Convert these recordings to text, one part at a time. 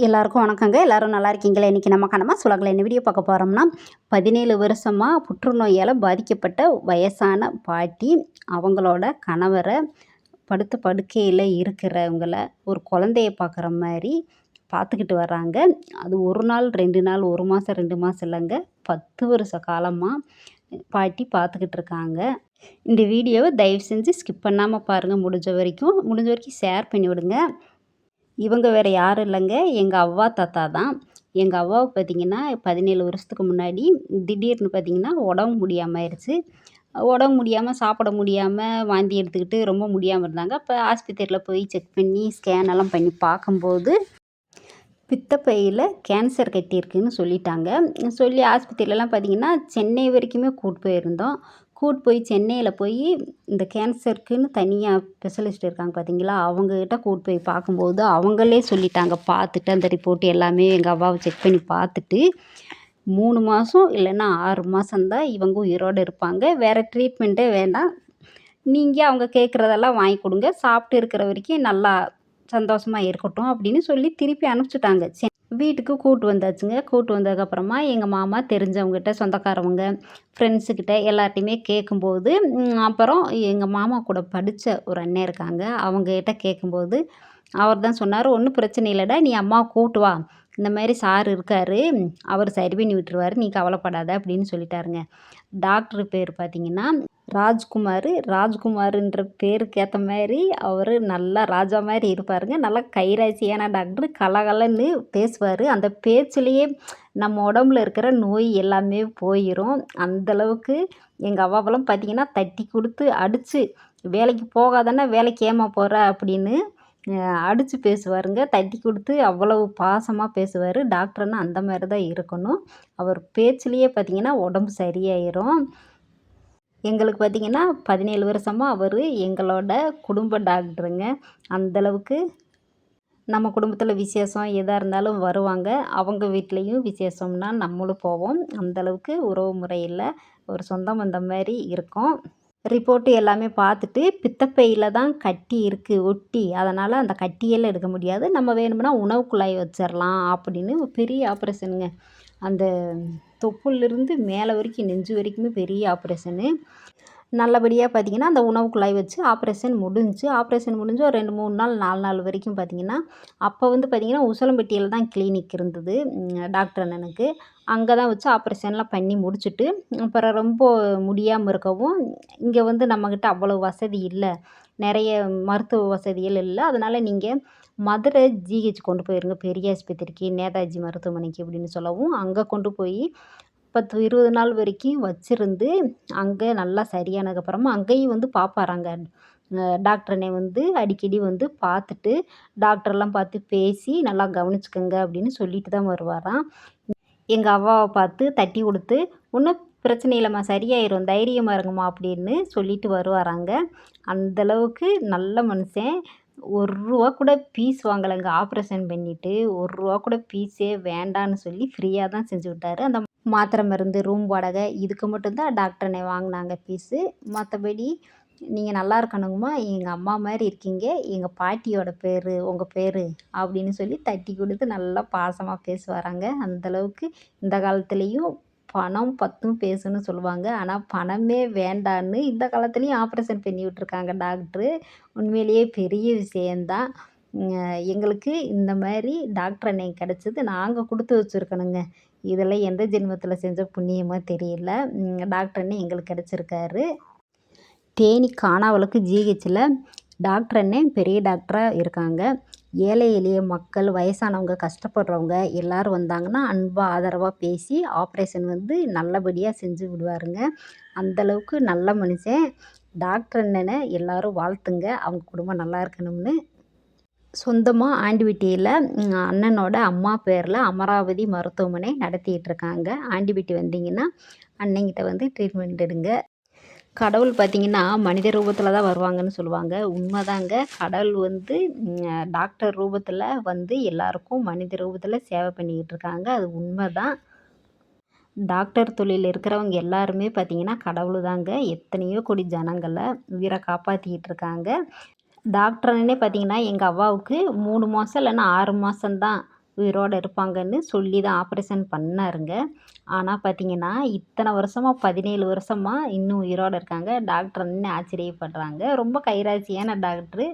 எல்லாருக்கும் வணக்கங்க. எல்லாரும் நல்லா இருக்கீங்களா? இன்றைக்கி நம்ம கனமா சுலகில் என்ன வீடியோ பார்க்க போகிறோம்னா, 17 வருஷமா புற்றுநோயால் பாதிக்கப்பட்ட வயசான பாட்டி, அவங்களோட கணவரை படுத்த படுக்கையில் இருக்கிறவங்கள ஒரு குழந்தைய பார்க்குற மாதிரி பார்த்துக்கிட்டு வர்றாங்க. அது 1 நாள், 2 நாள், 1 மாதம், 2 மாதம் இல்லைங்க. 10 வருஷ காலமாக பாட்டி பார்த்துக்கிட்டு இருக்காங்க. இந்த வீடியோவை தயவு செஞ்சு ஸ்கிப் பண்ணாமல் பாருங்கள். முடிஞ்ச வரைக்கும் ஷேர் பண்ணி விடுங்க. இவங்க வேறு யாரும் இல்லைங்க, எங்கள் அவ்வா தாத்தா தான். எங்கள் அவ்வாவுக்கு பார்த்திங்கன்னா 17 வருஷத்துக்கு முன்னாடி திடீர்னு பார்த்திங்கன்னா உடம்பு முடியாமல் ஆயிடுச்சு. உடம்பு முடியாமல், சாப்பிட முடியாமல், வாந்தி எடுத்துக்கிட்டு ரொம்ப முடியாமல் இருந்தாங்க. அப்போ ஆஸ்பத்திரியில் போய் செக் பண்ணி ஸ்கேன் எல்லாம் பண்ணி பார்க்கும்போது பித்தப்பையில் கேன்சர் கட்டியிருக்குன்னு சொல்லிட்டாங்க. சொல்லி ஆஸ்பத்திரியிலலாம் பார்த்திங்கன்னா சென்னை வரைக்குமே போயிருந்தோம். போய் சென்னையில் போய் இந்த கேன்சருக்குன்னு தனியாக ஸ்பெஷலிஸ்ட் இருக்காங்க பார்த்தீங்களா, அவங்கக்கிட்ட போய் பார்க்கும்போது அவங்களே சொல்லிட்டாங்க. பார்த்துட்டு அந்த ரிப்போர்ட் எல்லாமே எங்கள் அவ்வாவை செக் பண்ணி பார்த்துட்டு 3 மாதம் இல்லைன்னா 6 மாதம்தான் இவங்க உயிரோடு இருப்பாங்க. வேறு ட்ரீட்மெண்ட்டே வேண்டாம். நீங்கள் அவங்க கேட்குறதெல்லாம் வாங்கி கொடுங்க. சாப்பிட்டு இருக்கிற வரைக்கும் நல்லா சந்தோஷமாக இருக்கட்டும் அப்படின்னு சொல்லி திருப்பி அனுப்பிச்சிட்டாங்க. வீட்டுக்கு வந்தாச்சுங்க. வந்ததுக்கப்புறமா எங்கள் மாமா தெரிஞ்சவங்ககிட்ட, சொந்தக்காரவங்க, ஃப்ரெண்ட்ஸுக்கிட்ட எல்லார்ட்டையுமே கேட்கும்போது, அப்புறம் எங்கள் மாமா கூட படித்த ஒரு அண்ணன் இருக்காங்க. அவங்ககிட்ட கேட்கும்போது அவர் தான் சொன்னார், "ஒன்றும் பிரச்சனை இல்லைடா, நீ அம்மாவை கூப்பிட்டு வா. இந்த மாதிரி சார் இருக்கார், அவர் சரி பண்ணி விட்டுருவார், நீ கவலைப்படாத" அப்படின்னு சொல்லிட்டாருங்க. டாக்டர் பேர் பார்த்தீங்கன்னா ராஜ்குமார். ராஜ்குமாருன்ற பேருக்கு ஏற்ற மாதிரி அவர் நல்லா ராஜா மாதிரி இருப்பாருங்க. நல்லா கைராசியான டாக்டர். கலகலன்னு பேசுவார். அந்த பேச்சுலேயே நம்ம உடம்புல இருக்கிற நோய் எல்லாமே போயிடும். அந்தளவுக்கு எங்கள் அவ்வாவெல்லாம் பார்த்திங்கன்னா தட்டி கொடுத்து அடித்து, வேலைக்கு போகாதானே, வேலைக்கு ஏமா போகிற அப்படின்னு அடித்து பேசுவாருங்க. தட்டி கொடுத்து அவ்வளவு பாசமாக பேசுவார். டாக்டர்னால் அந்த மாதிரி தான் இருக்கணும். அவர் பேச்சுலேயே பார்த்திங்கன்னா உடம்பு சரியாயிரும். எங்களுக்கு பார்த்திங்கன்னா 17 வருஷமாக அவர் எங்களோட குடும்ப டாக்டருங்க. அந்தளவுக்கு நம்ம குடும்பத்தில் விசேஷம் எதாக இருந்தாலும் வருவாங்க. அவங்க வீட்லேயும் விசேஷம்னா நம்மளும் போவோம். அந்தளவுக்கு உறவு முறையில் ஒரு சொந்தம் வந்த மாதிரி இருக்கும். ரிப்போர்ட்டு எல்லாமே பார்த்துட்டு பித்தப்பையில் தான் கட்டி இருக்குது ஒட்டி, அதனால் அந்த கட்டியெல்லாம் எடுக்க முடியாது, நம்ம வேணும்னா உணவு குழாய் வச்சிடலாம் அப்படின்னு பெரிய ஆப்ரேஷனுங்க. அந்த தொப்புளிலிருந்து மேலே வரைக்கும் நெஞ்சு வரைக்குமே பெரிய ஆப்ரேஷனு. நல்லபடியாக பார்த்திங்கன்னா அந்த உணவு குழாய் வச்சு ஆப்ரேஷன் முடிஞ்சு ஒரு 2, 3 நாள் 4 நாள் வரைக்கும் பார்த்திங்கன்னா, அப்போ வந்து பார்த்திங்கன்னா உசிலம்பட்டியில் தான் கிளினிக் இருந்தது டாக்டர் அண்ணனுக்கு. அங்கே தான் வச்சு ஆப்ரேஷன்லாம் பண்ணி முடிச்சுட்டு, அப்புறம் ரொம்ப முடியாமல் இருக்கவும், இங்கே வந்து நம்மக்கிட்ட அவ்வளோ வசதி இல்லை, நிறைய மருத்துவ வசதிகள் இல்லை. அதனால் நீங்கள் மதுரை ஜிஹெச் கொண்டு போயிருங்க, பெரிய ஆஸ்பத்திரிக்கு, நேதாஜி மருத்துவமனைக்கு அப்படின்னு சொல்லவும், அங்கே கொண்டு போய் 10, 20 நாள் வரைக்கும் வச்சுருந்து, அங்கே நல்லா சரியானதுக்கப்புறமா அங்கேயும் வந்து பார்ப்பாராங்க. டாக்டர் வந்து அடிக்கடி வந்து பார்த்துட்டு, டாக்டர்லாம் பார்த்து பேசி நல்லா கவனிச்சுக்கோங்க அப்படின்னு சொல்லிட்டு தான் வருவாராம். எங்கள் அவ்வாவை பார்த்து தட்டி கொடுத்து, "ஒன்றும் பிரச்சனை இல்லைம்மா, சரியாயிரும், தைரியமாக இருங்கம்மா" அப்படின்னு சொல்லிட்டு வருவாராங்க. அந்தளவுக்கு நல்ல மனுஷன். ரூ. 1 கூட ஃபீஸ் வாங்கலைங்க. ஆப்ரேஷன் பண்ணிவிட்டு ரூ. 1 கூட ஃபீஸே வேண்டான்னு சொல்லி ஃப்ரீயாக தான் செஞ்சு விட்டார். அந்த மாத்திரை மருந்து, ரூம் வாடகை இதுக்கு மட்டும்தான் டாக்டர் அண்ணே வாங்கினாங்க ஃபீஸு. மற்றபடி நீங்கள் நல்லா இருக்கணுங்கம்மா, எங்கள் அம்மா மாதிரி இருக்கீங்க, எங்கள் பாட்டியோட பேர் உங்கள் பேர் அப்படின்னு சொல்லி தட்டி கொடுத்து நல்லா பாசமாக பேசுவாராங்க. அந்தளவுக்கு இந்த காலத்துலேயும் பணம் பத்தும் பேசுன்னு சொல்லுவாங்க. ஆனால் பணமே வேண்டான்னு இந்த காலத்துலேயும் ஆப்ரேஷன் பண்ணி விட்ருக்காங்க டாக்டரு. உண்மையிலேயே பெரிய விஷயந்தான். எங்களுக்கு இந்த மாதிரி டாக்டர் அண்ணே கிடச்சது நாங்கள் கொடுத்து வச்சுருக்கணுங்க. இதெல்லாம் எந்த ஜென்மத்தில் செஞ்ச புண்ணியமாக தெரியல. டாக்டர் அண்ணே எங்களுக்கு கிடச்சிருக்காரு. தேனி கானாவளுக்கு ஜிஹெச்சில் டாக்டர் அண்ணே பெரிய டாக்டராக இருக்காங்க. ஏழை எளிய மக்கள், வயசானவங்க, கஷ்டப்படுறவங்க எல்லோரும் வந்தாங்கன்னா அன்பாக ஆதரவாக பேசி ஆப்ரேஷன் வந்து நல்லபடியாக செஞ்சு விடுவாருங்க. அந்தளவுக்கு நல்ல மனுஷன். டாக்டர் அண்ணனை எல்லோரும் வாழ்த்துங்க, அவங்க குடும்பம் நல்லா இருக்கணும்னு. சொந்தமாக ஆண்டிபட்டியில் அண்ணனோட அம்மா பேரில் அமராவதி மருத்துவமனை நடத்திட்டு இருக்காங்க. ஆண்டிபட்டி வந்தீங்கன்னா அண்ணங்கிட்ட வந்து ட்ரீட்மெண்ட் எடுங்க. கடவுள் பார்த்திங்கன்னா மனித ரூபத்தில் தான் வருவாங்கன்னு சொல்லுவாங்க. உண்மைதாங்க. கடவுள் வந்து டாக்டர் ரூபத்தில் வந்து எல்லாருக்கும் மனித ரூபத்தில் சேவை பண்ணிக்கிட்டு இருக்காங்க. அது உண்மை தான். டாக்டர் தொழில் இருக்கிறவங்க எல்லாருமே பார்த்திங்கன்னா கடவுள் தாங்க. எத்தனையோ கோடி ஜனங்களை உயிரை காப்பாற்றிக்கிட்டு இருக்காங்க. டாக்டர்னே பார்த்திங்கன்னா எங்கள் அவ்வாவுக்கு 3 மாதம் இல்லைன்னா 6 மாதம்தான் உயிரோடு இருப்பாங்கன்னு சொல்லி தான் ஆப்ரேஷன் பண்ணாருங்க. ஆனால் பார்த்தீங்கன்னா இத்தனை வருஷமாக 17 வருஷமாக இன்னும் உயிரோடு இருக்காங்க. டாக்டர் இன்னும் ஆச்சரியப்படுறாங்க. ரொம்ப கைராசியான டாக்டரு.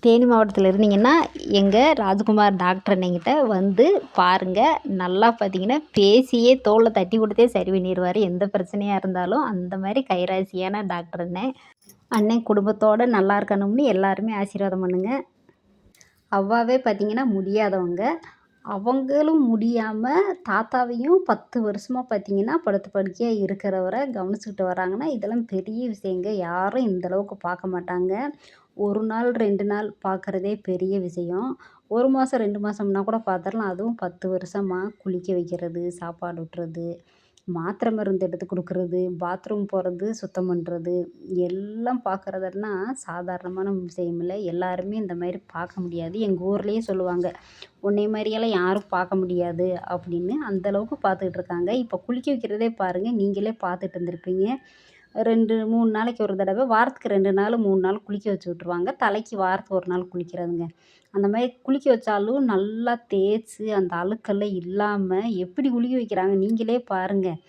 தேனி மாவட்டத்தில் இருந்தீங்கன்னா எங்கள் ராஜ்குமார் டாக்டர் அண்ணங்கிட்ட வந்து பாருங்கள். நல்லா பார்த்தீங்கன்னா பேசியே தோளில் தட்டி கொடுத்தே சரி பண்ணிடுவார். எந்த பிரச்சனையாக இருந்தாலும் அந்த மாதிரி கைராசியான டாக்டர் அண்ணன். அண்ணன் குடும்பத்தோடு நல்லா இருக்கணும்னு எல்லாருமே ஆசீர்வாதம் பண்ணுங்க. அவ்வாவே பார்த்தீங்கன்னா முடியாதவங்க. அவங்களும் முடியாமல் தாத்தாவையும் 10 வருஷமாக பார்த்தீங்கன்னா படுத்த படுக்கையாக இருக்கிறவரை கவனிச்சுக்கிட்டு வராங்கன்னா இதெல்லாம் பெரிய விஷயங்க. யாரும் இந்த அளவுக்கு பார்க்க மாட்டாங்க. 1 நாள் 2 நாள் பார்க்குறதே பெரிய விஷயம். 1 மாதம் 2 மாதம்னா கூட பார்த்துரலாம். அதுவும் 10 வருஷமாக குளிக்க வைக்கிறது, சாப்பாடு ஊட்டுறது, மாத்திரை மருந்து எடுத்து கொடுக்குறது, பாத்ரூம் போகிறது, சுத்தம் பண்ணுறது எல்லாம் பார்க்குறதுன்னா சாதாரணமான விஷயம் இல்லை. எல்லாருமே இந்த மாதிரி பார்க்க முடியாது. எங்கள் ஊர்லேயே சொல்லுவாங்க, உன்னைய மாதிரியெல்லாம் யாரும் பார்க்க முடியாது அப்படின்னு. அந்தளவுக்கு பார்த்துக்கிட்டு இருக்காங்க. இப்போ குளிக்க வைக்கிறதே பாருங்கள், நீங்களே பார்த்துட்டு இருந்திருப்பீங்க. 2, 3 நாளைக்கு ஒரு தடவை, வாரத்துக்கு 2 நாள் 3 நாள் குளிக்க வச்சு விட்ருவாங்க. தலைக்கு வாரத்துக்கு 1 நாள் குளிக்கிறதுங்க. அந்த மாதிரி குளிக்க வச்சாலும் நல்லா தேய்ச்சி அந்த அழுக்கெல்லாம் இல்லாமல் எப்படி குளிக்க வைக்கிறாங்க நீங்களே பாருங்கள்.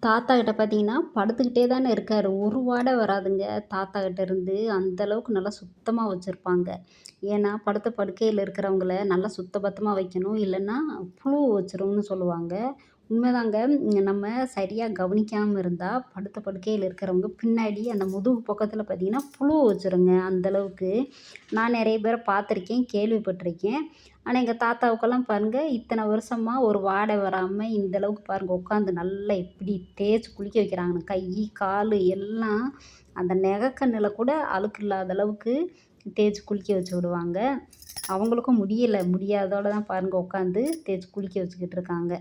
தாத்தா கிட்ட பார்த்தீங்கன்னா படுத்துக்கிட்டே தானே இருக்கார். ஒரு வாடை வராதுங்க தாத்தா கிட்ட இருந்து. அந்தளவுக்கு நல்லா சுத்தமாக வச்சுருப்பாங்க. ஏன்னா படுத்த படுக்கையில் இருக்கிறவங்கள நல்லா சுத்தபத்தமாக வைக்கணும். இல்லைன்னா புழு வச்சிரும்னு சொல்லுவாங்க. உண்மைதாங்க. நம்ம சரியாக கவனிக்காமல் இருந்தால் படுத்த படுக்கையில் இருக்கிறவங்க பின்னாடி அந்த முதுகு பக்கத்தில் பார்த்தீங்கன்னா புழு வச்சுருங்க. அந்தளவுக்கு நான் நிறைய பேரை பார்த்துருக்கேன், கேள்விப்பட்டிருக்கேன். ஆனால் எங்கள் தாத்தாவுக்கெல்லாம் பாருங்கள் இத்தனை வருஷமாக ஒரு வாடை வராமல் இந்த அளவுக்கு பாருங்கள் உட்காந்து நல்லா எப்படி தேய்ச்சி குளிக்க வைக்கிறாங்கன்னு. கை, கால் எல்லாம் அந்த நெகக்கண்ணில் கூட அழுக்கு இல்லாத அளவுக்கு தேய்ச்சி குளிக்க வச்சு விடுவாங்க. அவங்களுக்கும் முடியாதோட தான் பாருங்கள் உட்காந்து தேய்ச்சி குளிக்க வச்சுக்கிட்டு இருக்காங்க.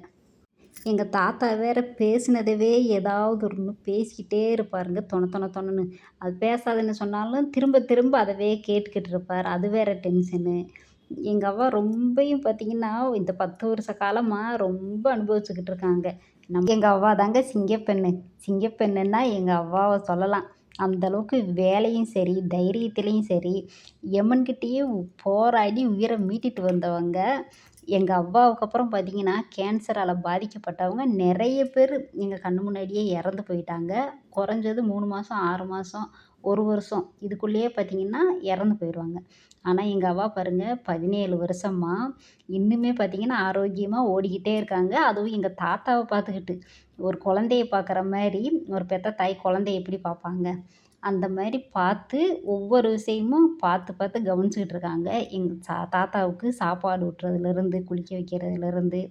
எங்கள் தாத்தா வேறு பேசினதவே ஏதாவது ஒன்று பேசிக்கிட்டே இருப்பாருங்க தொணன்னு. அது பேசாதுன்னு சொன்னாலும் திரும்ப திரும்ப அதவே கேட்டுக்கிட்டு இருப்பார். அது வேறு டென்ஷனு. எங்கள் அவ்வா ரொம்பயும் பார்த்தீங்கன்னா இந்த 10 வருஷ காலமாக ரொம்ப அனுபவிச்சுக்கிட்டு இருக்காங்க. எங்கள் அவ்வா தாங்க சிங்கப்பெண்ணு. சிங்கப்பெண்ணுன்னா எங்கள் அவ்வாவை சொல்லலாம். அந்தளவுக்கு வேலையும் சரி, தைரியத்துலேயும் சரி, எமன்கிட்டேயே போராடி உயிரை மீட்டிட்டு வந்தவங்க. எங்கள் அவ்வாவுக்கு அப்புறம் பார்த்தீங்கன்னா கேன்சரால் பாதிக்கப்பட்டவங்க நிறைய பேர் எங்கள் கண்ணு முன்னாடியே இறந்து போயிட்டாங்க. குறைஞ்சது 3 மாதம், 6 மாதம், 1 வருஷம் இதுக்குள்ளேயே பார்த்தீங்கன்னா இறந்து போயிடுவாங்க. ஆனால் எங்கள் அவ்வா பாருங்கள் 17 வருஷமா இன்னுமே பார்த்தீங்கன்னா ஆரோக்கியமாக ஓடிக்கிட்டே இருக்காங்க. அதுவும் எங்கள் தாத்தாவை பார்த்துக்கிட்டு. ஒரு குழந்தைய பார்க்குற மாதிரி ஒரு பெத்த தாய் குழந்தைய எப்படி பார்ப்பாங்க? அந்த மாதிரி பார்த்து ஒவ்வொரு விஷயமும் பார்த்து பார்த்து கவனிச்சுக்கிட்டு இருக்காங்க. எங்கள் தாத்தாவுக்கு சாப்பாடு ஊட்டுறதுலேருந்து, குளிக்க வைக்கிறதுலேருந்து,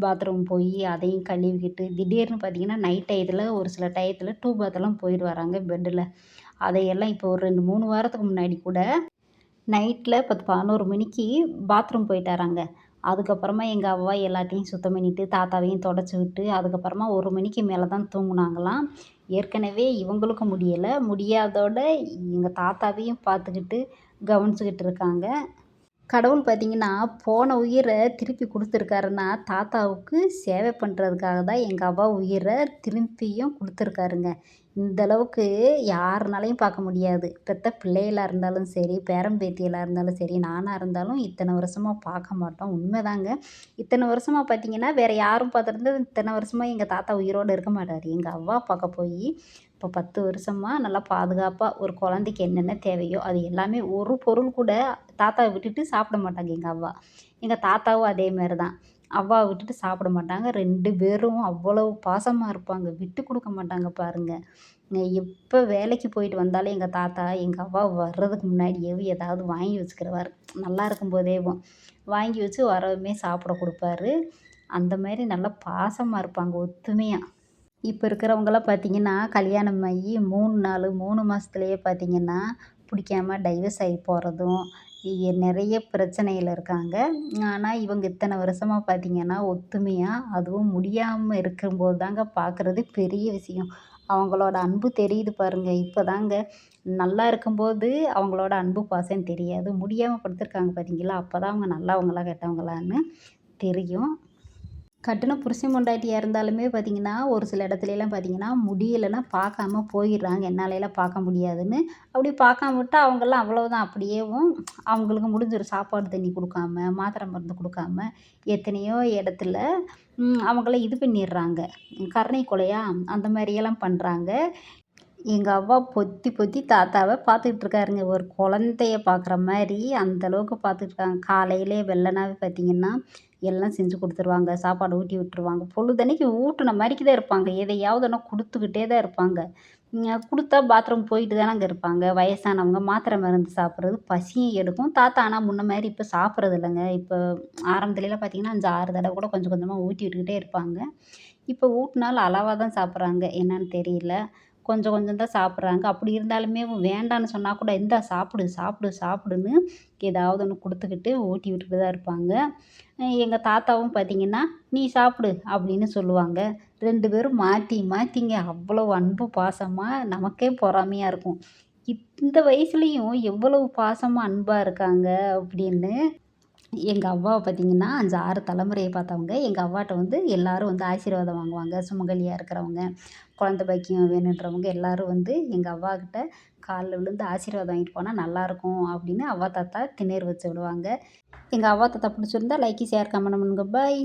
பாத்ரூம் போய் அதையும் கழுவிக்கிட்டு திடீர்னு பார்த்தீங்கன்னா நைட் டயத்தில் ஒரு சில டயத்தில் டூ பாத்தெல்லாம் போயிடுவாராங்க பெட்டில். அதையெல்லாம் இப்போ ஒரு 2, 3 வாரத்துக்கு முன்னாடி கூட நைட்டில் 10, 11 மணிக்கு பாத்ரூம் போயிட்டாராங்க. அதுக்கப்புறமா எங்கள் அவ்வா எல்லாத்தையும் சுத்தம் பண்ணிவிட்டு தாத்தாவையும் தொடச்சி விட்டு அதுக்கப்புறமா 1 மணிக்கு மேலே தான் தூங்குனாங்களாம். ஏற்கனவே இவங்களுக்கும் முடியாதோட எங்கள் தாத்தாவையும் பார்த்துக்கிட்டு கவனிச்சுக்கிட்டு இருக்காங்க. கடவுள் பார்த்தீங்கன்னா போன உயிரை திருப்பி கொடுத்துருக்காருன்னா தாத்தாவுக்கு சேவை பண்ணுறதுக்காக தான் எங்கள் அவ்வா உயிரை திரும்பியும் கொடுத்துருக்காருங்க. இந்த அளவுக்கு யாருனாலையும் பார்க்க முடியாது. பெத்த பிள்ளைகளாக இருந்தாலும் சரி, பேரம்பேத்திகளாக இருந்தாலும் சரி, நானாக இருந்தாலும் இத்தனை வருஷமாக பார்க்க மாட்டோம். உண்மைதாங்க. இத்தனை வருஷமாக பார்த்தீங்கன்னா வேறு யாரும் பார்த்துருந்தா இத்தனை வருஷமாக எங்கள் தாத்தா உயிரோடு இருக்க மாட்டார். எங்கள் அவ்வா பார்க்க போய் இப்போ 10 வருஷமாக நல்லா பாதுகாப்பாக ஒரு குழந்தைக்கு என்னென்ன தேவையோ அது எல்லாமே ஒரு பொருள் கூட தாத்தாவை விட்டுட்டு சாப்பிட மாட்டாங்க எங்கள் அவ்வா. எங்கள் தாத்தாவும் அதே மாரி தான். அவ்வாவை விட்டுட்டு சாப்பிட மாட்டாங்க. 2 பேரும் அவ்வளவு பாசமாக இருப்பாங்க. விட்டு கொடுக்க மாட்டாங்க பாருங்க. எப்போ வேலைக்கு போயிட்டு வந்தாலும் எங்கள் தாத்தா எங்கள் அவ்வா வர்றதுக்கு முன்னாடியே ஏதாவது வாங்கி வச்சுக்கிருவார். நல்லா இருக்கும்போதேவும் வாங்கி வச்சு வரவுமே சாப்பிட கொடுப்பாரு. அந்த மாதிரி நல்லா பாசமாக இருப்பாங்க ஒத்துமையாக. இப்போ இருக்கிறவங்களாம் பார்த்தீங்கன்னா கல்யாணம் ஆகி 3 நாள் 3 மாதத்துலேயே பார்த்தீங்கன்னா பிடிக்காம டைவர்ஸ் ஆகி போகிறதும் நிறைய பிரச்சனையில் இருக்காங்க. ஆனால் இவங்க இத்தனை வருஷமாக பார்த்தீங்கன்னா ஒத்துமையாக அதுவும் முடியாமல் இருக்கும்போது தாங்க பார்க்குறது பெரிய விஷயம். அவங்களோட அன்பு தெரியுது பாருங்க. இப்போ தாங்க நல்லா இருக்கும்போது அவங்களோட அன்பு பாசம் தெரியாது. முடியாமல் படுத்திருக்காங்க பார்த்தீங்களா? அப்போ தான் அவங்க நல்லவங்களா கெட்டவங்களான்னு தெரியும். கட்டுன புருஷன் பொண்டாட்டியா இருந்தாலுமே பார்த்தீங்கன்னா, ஒரு சில இடத்துலலாம் பார்த்தீங்கன்னா, முடியலைன்னா பார்க்காம போயிடுறாங்க. என்னாலலாம் பார்க்க முடியாதுன்னு. அப்படி பார்க்காம விட்டா அவங்கலாம் அவ்வளோதான் அப்படியேவும் அவங்களுக்கு முடிஞ்சிரும். சாப்பாடு தண்ணி குடுக்காம, மாத்திரை மருந்து குடுக்காம, எத்தனையோ இடத்துல அவங்கள இது பண்ணிடுறாங்க. கருணை கொலையா அந்த மாரியெல்லாம் பண்றாங்க. எங்க அவ்வா பொத்தி பொத்தி தாத்தாவ பார்த்துக்கிட்டு இருக்காருங்க. ஒரு குழந்தைய பார்க்குற மாரி அந்த அளவுக்கு பார்த்துட்டுருக்காங்க. காலையிலே வெள்ளனாவே பார்த்தீங்கன்னா, எல்லாம் செஞ்சு குடுத்துருவாங்க. சாப்பாடு ஊட்டி விட்டுருவாங்க. பொழுதன்னைக்கு ஊட்டுன மாரிக்கு தான் இருப்பாங்க. எதையாவது ஒண்ணு குடுத்துக்கிட்டே தான் இருப்பாங்க. குடுத்தா பாத்ரூம் போயிட்டு தானங்க இருப்பாங்க. வயசானவங்க மாத்திரை மருந்து சாப்பிடுறது பசியும் எடுக்கும். தாத்தா ஆனா முன்ன மாரி இப்ப சாப்பிடுறது இல்லங்க. இப்ப ஆரம்பத்துலலாம் பார்த்தீங்கன்னா, 5, 6 தடவ கூட கொஞ்சம் கொஞ்சமா ஊட்டி விட்டுக்கிட்டே இருப்பாங்க. இப்ப ஊட்டுனாலும் அளவா தான் சாப்பிடுறாங்க. என்னன்னு தெரியல. கொஞ்சம் கொஞ்சம் தான் சாப்பிடுறாங்க. அப்படி இருந்தாலுமே வேண்டான்னு சொன்னா கூட, "இந்தா சாப்பிடு, சாப்பிடு, சாப்பிடுன்னு" ஏதாவது ஒண்ணு குடுத்துக்கிட்டு ஊட்டி விட்டுட்டு தான் இருப்பாங்க. எங்க தாத்தாவும் பார்த்தீங்கன்னா, "நீ சாப்பிடு" அப்படின்னு சொல்லுவாங்க. 2 பேரும் மாத்தி மாத்திங்க அவ்வளோ அன்பு பாசமா நமக்கே பொறாமையா இருக்கும். இந்த வயசுலயும் எவ்வளவு பாசமா, அன்பா இருக்காங்க அப்படின்னு. எங்க அவ்வாவ பார்த்தீங்கன்னா, 5, 6 தலைமுறைய பார்த்தவங்க. எங்க அவ்வாட்ட வந்து எல்லாரும் வந்து ஆசீர்வாதம் வாங்குவாங்க. சுமங்கலியா இருக்கிறவங்க, குழந்தை பாக்கியம் வேணுன்றவங்க எல்லாரும் வந்து எங்க அவ்வாகிட்ட கால்ல விழுந்து ஆசீர்வாதம் வாங்கிட்டு போனா நல்லாயிருக்கும் அப்படின்னு அவ்வா தாத்தா திண்ணூறு வச்சு விடுவாங்க. எங்க அவ்வா தாத்தா பிடிச்சிருந்தா லைக், ஷேர், கமெண்ட் பண்ணுங்க. பாய்.